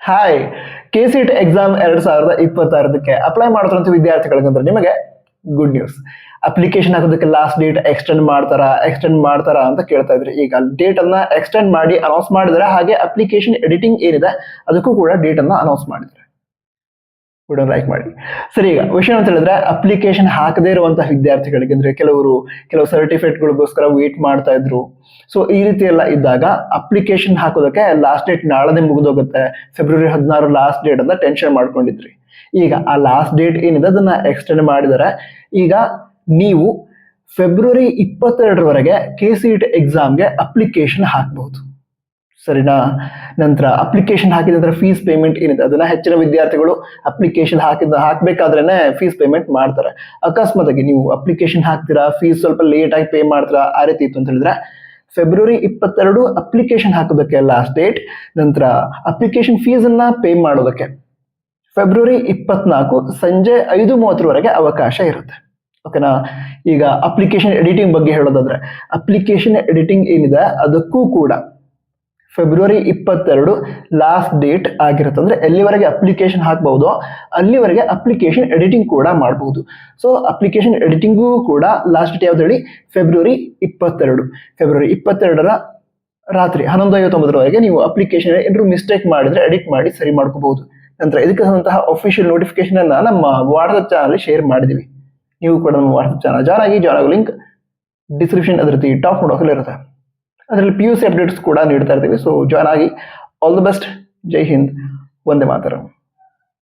Hi, KCET exam 2026ಕ್ಕೆ apply ಮಾಡ್ತಾರಂತ ವಿದ್ಯಾರ್ಥಿಗಳಿಗಂದ್ರೆ ನಿಮಗೆ good news. Application ಹಾಕೋದಕ್ಕೆ ಲಾಸ್ಟ್ ಡೇಟ್ ಎಕ್ಸ್ಟೆಂಡ್ ಮಾಡ್ತಾರಾ ಅಂತ ಕೇಳ್ತಾ ಇದ್ರಿ. ಈಗ ಡೇಟ್ ಅನ್ನ ಎಕ್ಸ್ಟೆಂಡ್ ಮಾಡಿ ಅನೌನ್ಸ್ ಮಾಡಿದ್ರೆ, ಹಾಗೆ ಅಪ್ಲಿಕೇಶನ್ ಎಡಿಟಿಂಗ್ ಏನಿದೆ ಅದಕ್ಕೂ ಕೂಡ ಡೇಟ್ ಅನ್ನ ಅನೌನ್ಸ್ ಮಾಡಿದ್ರೆ. ವಿಡಿಯೋ ಲೈಕ್ ಮಾಡಿ. ಸರಿ, ಈಗ ವಿಷಯ ಅಂತ ಹೇಳಿದ್ರೆ, ಅಪ್ಲಿಕೇಶನ್ ಹಾಕದೇ ಇರುವಂತಹ ವಿದ್ಯಾರ್ಥಿಗಳಿಗೆ ಅಂದ್ರೆ ಕೆಲವು ಸರ್ಟಿಫಿಕೇಟ್ಗಳಿಗೋಸ್ಕರ ವೇಟ್ ಮಾಡ್ತಾ ಇದ್ರು. ಸೊ ಈ ರೀತಿ ಎಲ್ಲ ಇದ್ದಾಗ ಅಪ್ಲಿಕೇಶನ್ ಹಾಕೋದಕ್ಕೆ ಲಾಸ್ಟ್ ಡೇಟ್ ನಾಳೆ ಮುಗಿದೋಗುತ್ತೆ, ಫೆಬ್ರವರಿ 16 ಲಾಸ್ಟ್ ಡೇಟ್ ಅಂತ ಟೆನ್ಷನ್ ಮಾಡ್ಕೊಂಡಿದ್ರಿ. ಈಗ ಆ ಲಾಸ್ಟ್ ಡೇಟ್ ಏನಿದೆ ಅದನ್ನ ಎಕ್ಸ್ಟೆಂಡ್ ಮಾಡಿದರೆ ಈಗ ನೀವು ಫೆಬ್ರವರಿ 22ರವರೆಗೆ KCET ಎಕ್ಸಾಮ್ಗೆ ಅಪ್ಲಿಕೇಶನ್ ಹಾಕಬಹುದು. ಸರಿನಾ? ನಂತರ ಅಪ್ಲಿಕೇಶನ್ ಹಾಕಿದ ನಂತರ ಫೀಸ್ ಪೇಮೆಂಟ್ ಏನಿದೆ ಅದನ್ನ ಹೆಚ್ಚಿನ ವಿದ್ಯಾರ್ಥಿಗಳು ಅಪ್ಲಿಕೇಶನ್ ಹಾಕ್ಬೇಕಾದ್ರೇನೆ ಫೀಸ್ ಪೇಮೆಂಟ್ ಮಾಡ್ತಾರೆ. ಅಕಸ್ಮಾತ್ ಆಗಿ ನೀವು ಅಪ್ಲಿಕೇಶನ್ ಹಾಕ್ತೀರಾ, ಫೀಸ್ ಸ್ವಲ್ಪ ಲೇಟ್ ಆಗಿ ಪೇ ಮಾಡ್ತೀರಾ, ಆ ರೀತಿ ಇತ್ತು ಅಂತ ಹೇಳಿದ್ರೆ ಫೆಬ್ರವರಿ 22 ಅಪ್ಲಿಕೇಶನ್ ಹಾಕೋದಕ್ಕೆ ಲಾಸ್ಟ್ ಡೇಟ್. ನಂತರ ಅಪ್ಲಿಕೇಶನ್ ಫೀಸ್ ಅನ್ನ ಪೇ ಮಾಡೋದಕ್ಕೆ ಫೆಬ್ರವರಿ 24 ಸಂಜೆ 5:30ರವರೆಗೆ ಅವಕಾಶ ಇರುತ್ತೆ. ಓಕೆನಾ? ಈಗ ಅಪ್ಲಿಕೇಶನ್ ಎಡಿಟಿಂಗ್ ಬಗ್ಗೆ ಹೇಳೋದಾದ್ರೆ, ಅಪ್ಲಿಕೇಶನ್ ಎಡಿಟಿಂಗ್ ಏನಿದೆ ಅದಕ್ಕೂ ಕೂಡ ಫೆಬ್ರವರಿ 22 ಲಾಸ್ಟ್ ಡೇಟ್ ಆಗಿರುತ್ತೆ. ಅಂದ್ರೆ ಎಲ್ಲಿವರೆಗೆ ಅಪ್ಲಿಕೇಶನ್ ಹಾಕಬಹುದು ಅಲ್ಲಿವರೆಗೆ ಅಪ್ಲಿಕೇಶನ್ ಎಡಿಟಿಂಗ್ ಕೂಡ ಮಾಡಬಹುದು. ಸೊ ಅಪ್ಲಿಕೇಶನ್ ಎಡಿಟಿಂಗು ಕೂಡ ಲಾಸ್ಟ್ ಡೇಟ್ ಯಾವ್ದು ಹೇಳಿ? ಫೆಬ್ರವರಿ 22. ಫೆಬ್ರವರಿ 22ರ ರಾತ್ರಿ 11:59ರವರೆಗೆ ನೀವು ಅಪ್ಲಿಕೇಶನ್ ಏನಾದ್ರು ಮಿಸ್ಟೇಕ್ ಮಾಡಿದ್ರೆ ಎಡಿಟ್ ಮಾಡಿ ಸರಿ ಮಾಡ್ಕೋಬಹುದು. ನಂತರ ಇದಕ್ಕೆ ಸಂಬಂಧಂತಹ ಅಫಿಷಿಯಲ್ ನೋಟಿಫಿಕೇಶನ್ ಅನ್ನ ನಮ್ಮ ವಾಟ್ಸ್ಆಪ್ ಚಾನಲ್ ಶೇರ್ ಮಾಡಿದೀವಿ. ನೀವು ಕೂಡ ನಮ್ಮ ವಾಟ್ಸ್ಆಪ್ ಚಾನಲ್ ಜಾಯ್ನ್ ಆಗೋ ಲಿಂಕ್ ಡಿಸ್ಕ್ರಿಪ್ಷನ್ ಅದ್ರ ಟಾಪ್ ನೋಡೋಕಲ್ಲಿ ಇರುತ್ತೆ. ಅದರಲ್ಲಿ PUC ಅಪ್ಡೇಟ್ಸ್ ಕೂಡ ನೀಡ್ತಾ ಇರ್ತೀವಿ. ಸೊ ಜಾಯ್ನ್ ಆಗಿ. All the best. Jai Hind. Vande Mataram.